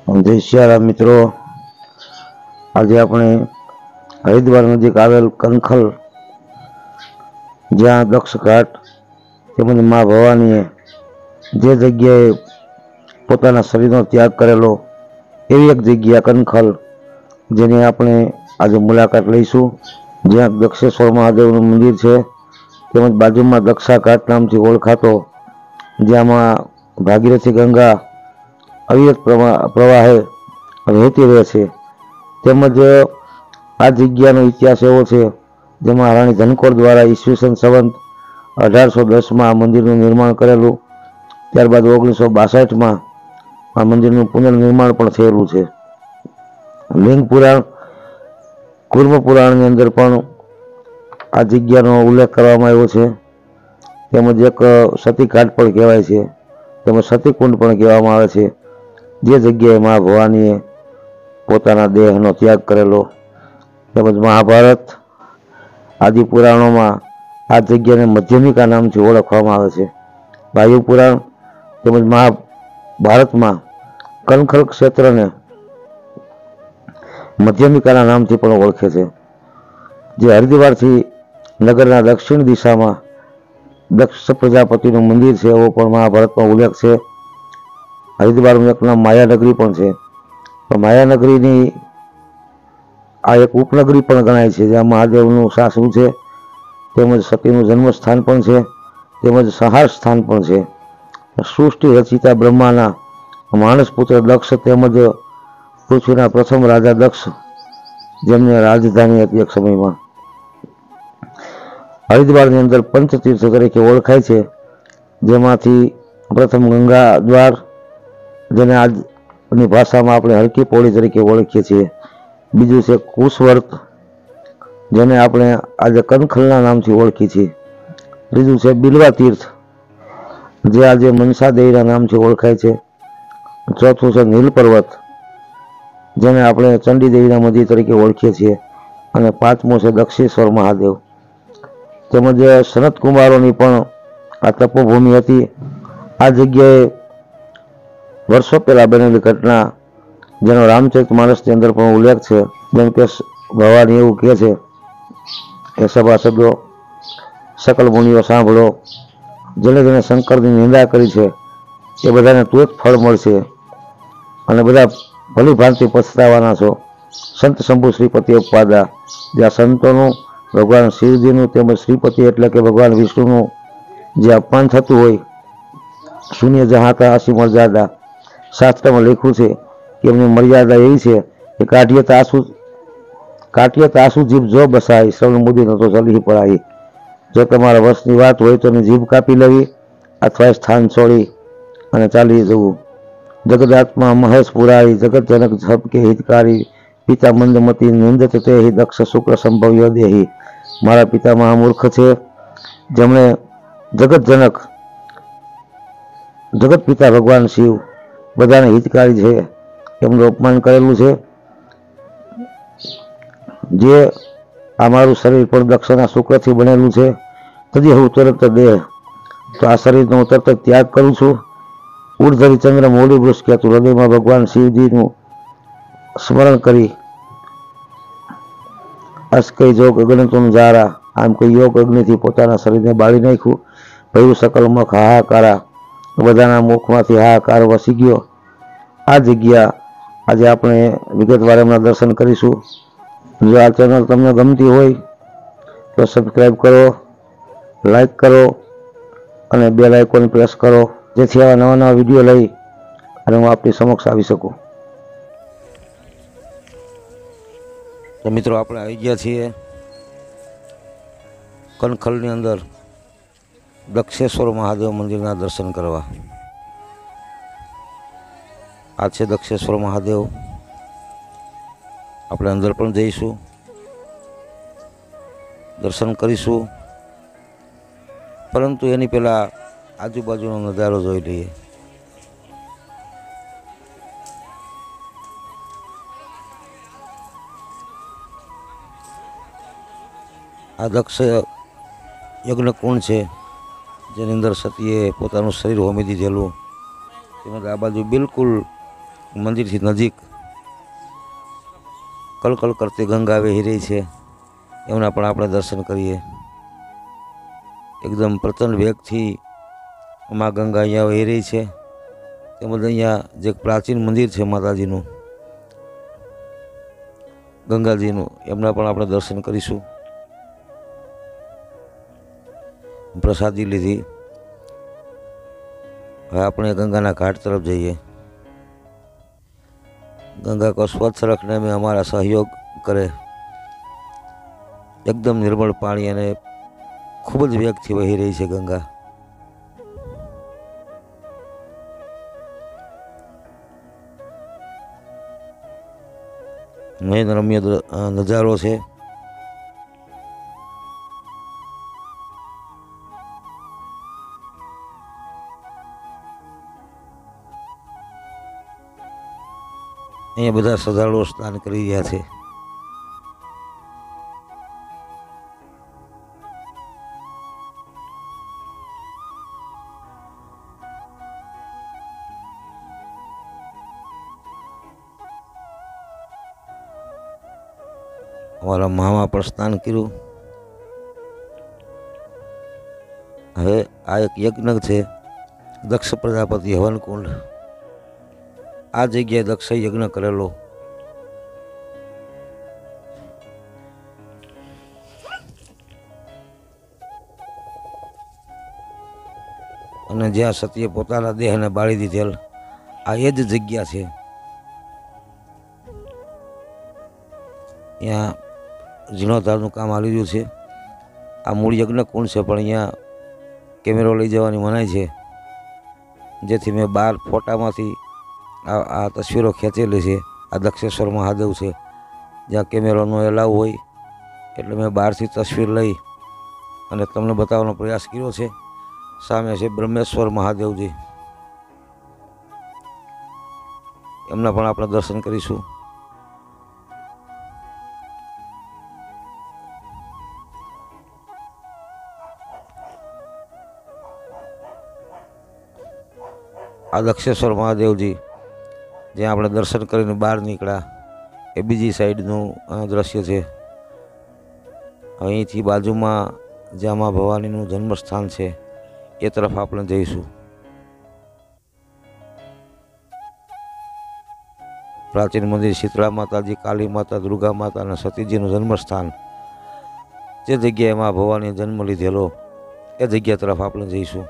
જય સિયારામ મિત્રો, આજે આપણે હરિદ્વાર નજીક આવેલ કનખલ, જ્યાં દક્ષ ઘાટ તેમજ મા ભવાનીએ જે જગ્યાએ પોતાના શરીરનો ત્યાગ કરેલો એવી એક જગ્યા કનખલ, જેની આપણે આજે મુલાકાત લઈશું. જ્યાં દક્ષેશ્વર મહાદેવનું મંદિર છે, તેમજ બાજુમાં દક્ષા ઘાટ નામથી ઓળખાતો, જ્યાંમાં ભાગીરથી ગંગા અવિરત પ્રવાહે વહેતી રહે છે. તેમજ આ જગ્યાનો ઇતિહાસ એવો છે, જેમાં રાણી ધનકોર દ્વારા ઈસવીસન સંવંત 1810માં આ મંદિરનું નિર્માણ કરેલું. ત્યારબાદ 1962માં આ મંદિરનું પુનર્નિર્માણ પણ થયેલું છે. લિંગ પુરાણ, કુર્મ પુરાણની અંદર પણ આ જગ્યાનો ઉલ્લેખ કરવામાં આવ્યો છે. તેમજ એક સતી ઘાટ પણ કહેવાય છે, તેમજ સતીકુંડ પણ કહેવામાં આવે છે, જે જગ્યાએ મા ભવાનીએ પોતાના દેહનો ત્યાગ કરેલો. તેમજ મહાભારત આદિ પુરાણોમાં આ જગ્યાને મધ્યમિકા નામથી ઓળખવામાં આવે છે. વાયુ પુરાણ તેમજ મહાભારતમાં કનખલ ક્ષેત્રને મધ્યમિકાના નામથી પણ ઓળખે છે. જે હરિદ્વારથી નગરના દક્ષિણ દિશામાં દક્ષ પ્રજાપતિનું મંદિર છે, એવો પણ મહાભારતમાં ઉલ્લેખ છે. હરિદ્વારનું એક નામ માયાનગરી પણ છે. તો માયાનગરીની આ એક ઉપનગરી પણ ગણાય છે, જ્યાં મહાદેવનું સાસરું છે, તેમજ સતીનું જન્મસ્થાન પણ છે, તેમજ સંહાર સ્થાન પણ છે. સૃષ્ટિ રચિતા બ્રહ્માના માણસ પુત્ર દક્ષ તેમજ પૃથ્વીના પ્રથમ રાજા દક્ષ, જેમને રાજધાની હતી એક સમયમાં. હરિદ્વારની અંદર પંચતીર્થ તરીકે ઓળખાય છે, જેમાંથી પ્રથમ ગંગા દ્વાર, જેને આજની ભાષામાં આપણે હરકી પૌડી તરીકે ઓળખીએ છીએ. બીજું છે કુશવર્ત, જેને આપણે આજે કનખલના નામથી ઓળખીએ છીએ. ત્રીજું છે બિલ્વા તીર્થ, જે આજે મનસા દેવીના નામથી ઓળખાય છે. ચોથું છે નીલ પર્વત, જેને આપણે ચંડી દેવીના મંદિર તરીકે ઓળખીએ છીએ. અને પાંચમું છે દક્ષેશ્વર મહાદેવ. તેમજ સનત કુમારોની પણ આ તપોભૂમિ હતી. આ જગ્યાએ વર્ષો પહેલા બનેલી ઘટના, જેનો રામચરિતમાનસની અંદર પણ ઉલ્લેખ છે. જેમ કે ભવાની એવું કહે છે કે સભાસદો, સકલ મુનિઓ સાંભળો, જેને જેને શંકરની નિંદા કરી છે એ બધાને તુરંત ફળ મળશે, અને બધા ભલી ભાંતિ પછતાવાના છો. સંત શંભુ શ્રીપતિ અપવાદા, જ્યાં સંતોનું, ભગવાન શિવજીનું તેમજ શ્રીપતિ એટલે કે ભગવાન વિષ્ણુનું જે અપમાન થતું હોય, શૂન્ય જહાં કા અસી મર્યાદા, શાસ્ત્રમાં લખ્યું છે કે એમની મર્યાદા એવી છે કે કાઢીએ તાસુ જીભ જો બસાય, શ્રવણ મુદી ન તો જલી પડાય. જો તમારા વશની વાત હોય તો એની જીભ કાપી લેવી, અથવા સ્થાન છોડી અને ચાલી જવું. જગદાત્મા મહેશ પુરારી, જગત જનક સબકે હિતકારી, પિતા મંદમતી નિંદત તે દક્ષ શુક્ર સંભવ્ય દેહી. મારા પિતા મહામૂર્ખ છે, જેમણે જગત પિતા ભગવાન શિવ બધાને હિતકારી છે, એમનું અપમાન કરેલું છે. જે આ મારું શરીર પણ દક્ષના શુક્રથી બનેલું છે, તદી હું તરત દેહ, તો આ શરીરનો હું તરત ત્યાગ કરું છું. ઉર્ધરી ચંદ્ર મોડી વૃક્ષ કહેતું, હૃદયમાં ભગવાન શિવજીનું સ્મરણ કરી અસ્કઈ જોગ અગ્નિતુમ જારા, આમ કોઈ યોગ અગ્નિથી પોતાના શરીરને બાળી નાખ્યું. ભયું સકલ મુખ હાહાકારા, બધાના મુખમાંથી હાહાકાર વસી ગયો. આ જગ્યા આજે આપણે વિગતવાર એમના દર્શન કરીશું. જો આ ચેનલ તમને ગમતી હોય તો સબસ્ક્રાઈબ કરો, લાઈક કરો અને બેલ આઇકોન પ્રેસ કરો, જેથી આવા નવા નવા વિડીયો લઈ અને હું આપની સમક્ષ આવી શકું. તો મિત્રો, આપણે આવી ગયા છીએ કનખલની અંદર દક્ષેશ્વર મહાદેવ મંદિરના દર્શન કરવા. આ છે દક્ષેશ્વર મહાદેવ. આપણે અંદર પણ જઈશું, દર્શન કરીશું, પરંતુ એની પહેલાં આજુબાજુનો નજારો જોઈ લઈએ. આ દક્ષ યજ્ઞકુંડ છે, જેની અંદર સતીએ પોતાનું શરીર હોમી દીધેલું. તેમજ આ બાજુ બિલકુલ મંદિરથી નજીક કલકલ કરતી ગંગા વહી રહી છે, એમના પણ આપણે દર્શન કરીએ। એકદમ પ્રચંડ વેગથી માં ગંગા અહીંયા વહી રહી છે। તેમજ અહીંયા જે પ્રાચીન મંદિર છે માતાજીનું, ગંગાજીનું, એમના પણ આપણે દર્શન કરીશું। પ્રસાદી લીધી, હવે આપણે ગંગાના ઘાટ તરફ જઈએ। गंगा को स्वच्छ रखने में हमारा सहयोग करे। एकदम निर्मल पानी अने खूब ज वेगथी वही रही है गंगा। नयन रम्य नजारो है। अहीं बधा श्रद्धालुओ स्नान करी रह्या छे। अमारा मामा पर स्नान कर्युं। हवे आ एक यज्ञ छे, दक्ष प्रजापति हवन कुंड। आ जग्याए दक्ष यज्ञ करेलो। अने ज्यां सतीए पोताना देहने बाળી દીધેલ आ ए ज जग्या छे। ત્યાં જીર્ણોદ્ધારનું કામ આવી રહ્યું છે। આ મૂળ યજ્ઞ કુંડ છે, પણ અહીંયા કેમેરો લઈ જવાની મનાઈ છે, જેથી મેં 12 ફોટામાંથી આ તસવીરો ખેંચેલી છે। આ દક્ષેશ્વર મહાદેવ છે, જ્યાં કેમેરાનો એલાવ હોય એટલે મેં બહારથી તસવીર લઈ અને તમને બતાવવાનો પ્રયાસ કર્યો છે। સામે છે બ્રહ્મેશ્વર મહાદેવજી, એમના પણ આપણે દર્શન કરીશું। आ दक्षेश्वर महादेवजी ज्यां आपणे दर्शन करीने बहार निकळ्या ए बीजी साइडनुं दृश्य छे। અહીંથી બાજુમાં જ્યાં મા ભવાનીનું જન્મસ્થાન છે એ તરફ આપણે જઈશું। પ્રાચીન મંદિર શીતળા માતાજી, કાલી માતા, દુર્ગા માતા અને સતીજીનું જન્મસ્થાન, જે જગ્યાએ મા ભવાનીએ જન્મ લીધેલો એ જગ્યા તરફ આપણે જઈશું।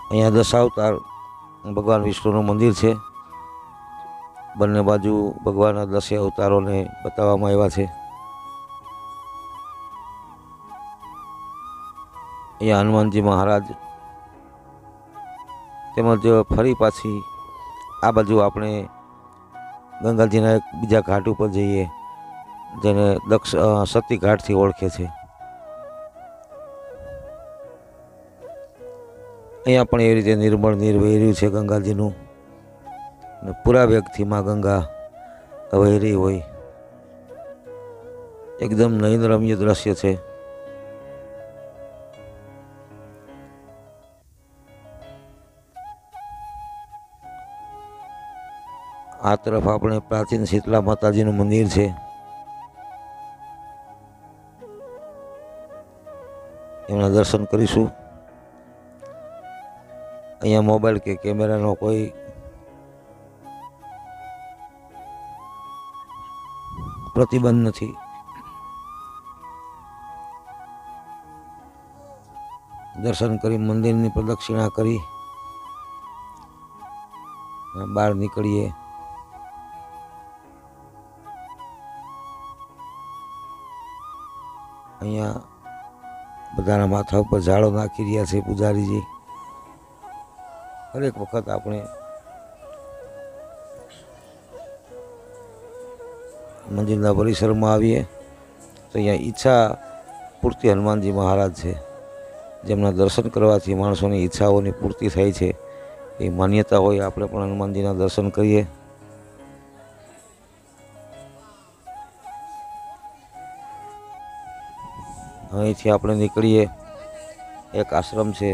અહીંયા દશાવતાર ભગવાન વિષ્ણુનું મંદિર છે। બંને બાજુ ભગવાનના 10 અવતારોને બતાવવામાં આવ્યા છે। અહીંયા હનુમાનજી મહારાજ, તેમજ ફરી પાછી આ બાજુ આપણે ગંગાજીના એક બીજા ઘાટ ઉપર જઈએ, જેને સતી ઘાટથી ઓળખે છે। અહીંયા પણ એ રીતે નિર્મળ નીર વહી રહ્યું છે ગંગાજીનું, અને પૂરા વેગથી માં ગંગા વહી રહી હોય। એકદમ નયનરમ્ય દ્રશ્ય છે। આ તરફ આપણે પ્રાચીન શીતલા માતાજીનું મંદિર છે, એમના દર્શન કરીશું। અહીંયા મોબાઈલ કે કેમેરાનો કોઈ પ્રતિબંધ નથી। દર્શન કરી મંદિરની પ્રદક્ષિણા કરી બહાર નીકળીએ। અહીંયા બધાના માથા ઉપર ઝાડો નાખી રહ્યા છે પૂજારીજી। हरेक वक्त આપણે મંદિરના પરિસરમાં આવીએ તો અહીંયા ઈચ્છા પૂર્તિ હનુમાનજી મહારાજ છે, જેમના દર્શન કરવાથી માણસોની ઈચ્છાઓની પૂર્તિ થાય છે, એ માન્યતા હોય। આપણે પણ હનુમાનજીના દર્શન કરીએ। અહીંથી આપણે નીકળીએ. એક આશ્રમ છે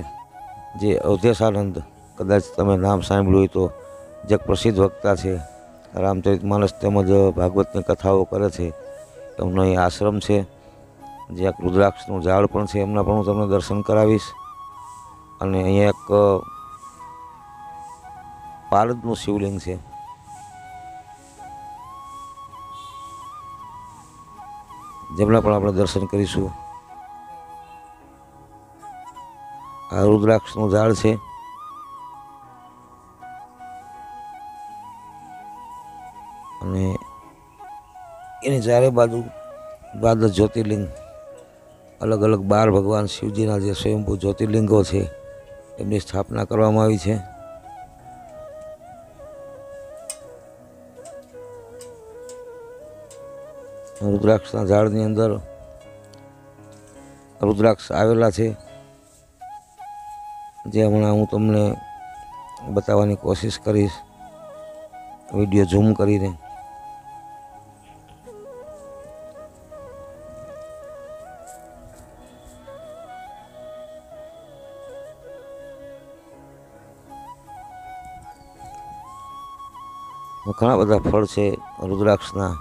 જે અવધેશાનંદ, કદાચ તમે નામ સાંભળ્યું હોય તો, જે પ્રસિદ્ધ વક્તા છે, રામચરિતમાનસ તેમજ ભાગવતની કથાઓ કરે છે, એમનો અહીં આશ્રમ છે. જે એક રુદ્રાક્ષનું ઝાડ પણ છે, એમના પણ હું તમને દર્શન કરાવીશ. અને અહીંયા એક પારદનું શિવલિંગ છે, જેમના પણ આપણે દર્શન કરીશું. આ રુદ્રાક્ષનું ઝાડ છે. અને એની ચારે બાજુ 12 જ્યોતિર્લિંગ, અલગ અલગ 12 ભગવાન શિવજીના જે સ્વયંભૂ જ્યોતિર્લિંગો છે, એમની સ્થાપના કરવામાં આવી છે. રુદ્રાક્ષના ઝાડની અંદર રુદ્રાક્ષ આવેલા છે, જે હમણાં હું તમને બતાવવાની કોશિશ કરીશ વિડીયો ઝૂમ કરીને. ઘણા બધા ફળ છે રુદ્રાક્ષના,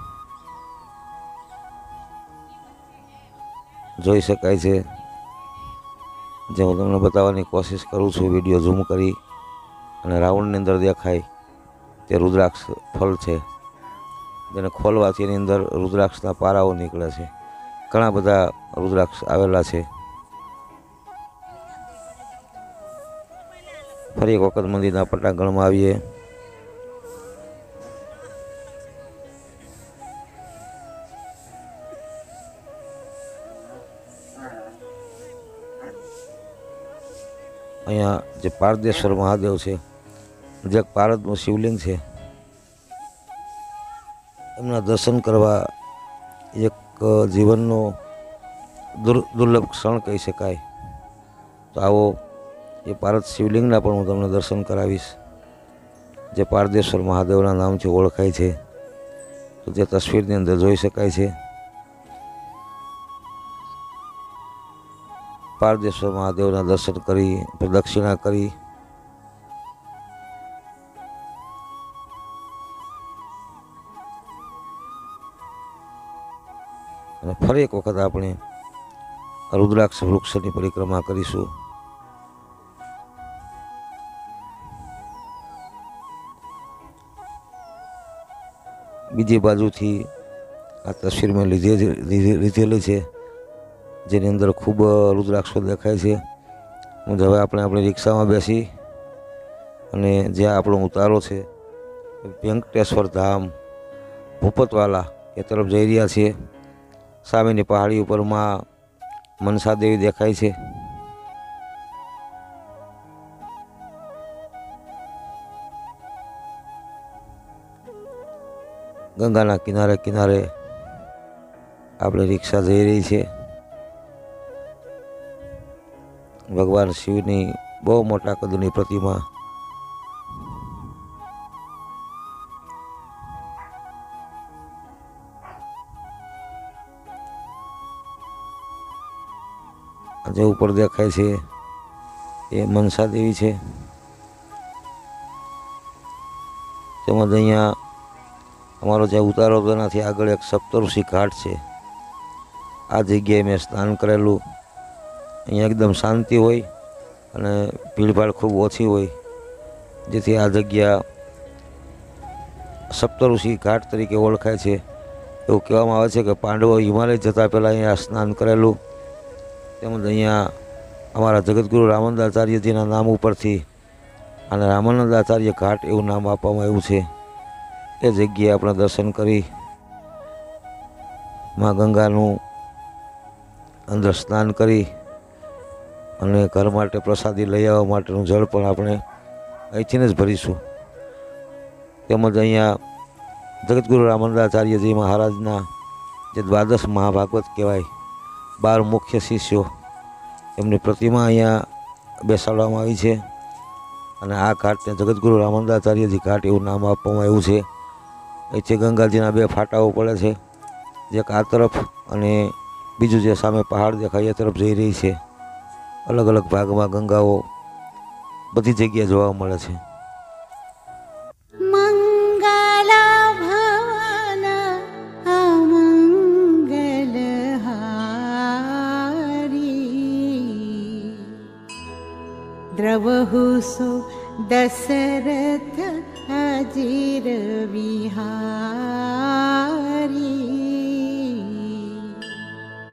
જોઈ શકાય છે, જે હું તમને બતાવવાની કોશિશ કરું છું વિડીયો ઝૂમ કરી. અને રાઉન્ડની અંદર દેખાય તે રુદ્રાક્ષ ફળ છે, જેને ખોલવાથી એની અંદર રુદ્રાક્ષના પારાઓ નીકળે છે. ઘણા બધા રુદ્રાક્ષ આવેલા છે. ફરી એક વખત મંદિરના પટાંગણમાં આવીએ. અહીંયા જે પારદેશ્વર મહાદેવ છે, જે એક પારદનું શિવલિંગ છે, એમના દર્શન કરવા એક જીવનનો દુર્લભ ક્ષણ કહી શકાય. તો આવો, એ પારદ શિવલિંગના પણ હું તમને દર્શન કરાવીશ, જે પારદેશ્વર મહાદેવના નામથી ઓળખાય છે. તો જે તસવીરની અંદર જોઈ શકાય છે, પારદેશ્વર મહાદેવના દર્શન કરી, પ્રદક્ષિણા કરી અને ફરી એક વખત આપણે રુદ્રાક્ષ વૃક્ષની પરિક્રમા કરીશું. બીજી બાજુથી આ તસવીર મેં લીધેલી છે, જેની અંદર ખૂબ રુદ્રાક્ષો દેખાય છે. હવે આપણે આપણી રિક્ષામાં બેસી અને જ્યાં આપણો ઉતારો છે, વેંકટેશ્વર ધામ ભૂપતવાલા એ તરફ જઈ રહ્યા છીએ. સામેની પહાડી ઉપર માં મનસા દેવી દેખાય છે. ગંગાના કિનારે કિનારે આપણે રિક્ષા જઈ રહી છે. ભગવાન શિવની બહુ મોટા કદની પ્રતિમા, જે ઉપર દેખાય છે એ મનસા દેવી છે. તેમજ અહીંયા અમારો જે ઉતારો તેનાથી આગળ એક સપ્તઋષિ ઘાટ છે. આ જગ્યાએ મેં સ્નાન કરેલું. અહીંયા એકદમ શાંતિ હોય અને ભીડભાડ ખૂબ ઓછી હોય, જેથી આ જગ્યા સપ્તઋષિ ઘાટ તરીકે ઓળખાય છે. એવું કહેવામાં આવે છે કે પાંડવો હિમાલય જતાં પહેલાં અહીંયા સ્નાન કરેલું. તેમજ અહીંયા અમારા જગતગુરુ રામાનંદાચાર્યજીના નામ ઉપરથી અને રામાનંદાચાર્ય ઘાટ એવું નામ આપવામાં આવ્યું છે. એ જગ્યાએ આપણે દર્શન કરી મા ગંગાનું અંદર સ્નાન કરી અને ઘર માટે પ્રસાદી લઈ આવવા માટેનું જળ પણ આપણે અહીંથી જ ભરીશું. તેમજ અહીંયા જગતગુરુ રામાનંદાચાર્યજી મહારાજના જે 12 મહાભાગવત કહેવાય, 12 મુખ્ય શિષ્યો, એમની પ્રતિમા અહીંયા બેસાડવામાં આવી છે. અને આ ઘાટને જગતગુરુ રામાનંદાચાર્યજી ઘાટ એવું નામ આપવામાં આવ્યું છે. અહીંથી ગંગાજીના 2 ફાટાઓ પડે છે, એક આ તરફ અને બીજું જે સામે પહાડ દેખાય એ તરફ જઈ રહી છે. અલગ અલગ ભાગમાં ગંગાઓ બધી જગ્યાએ જોવા મળે છે. द्रवहु सो दशरथ अजिर विहारी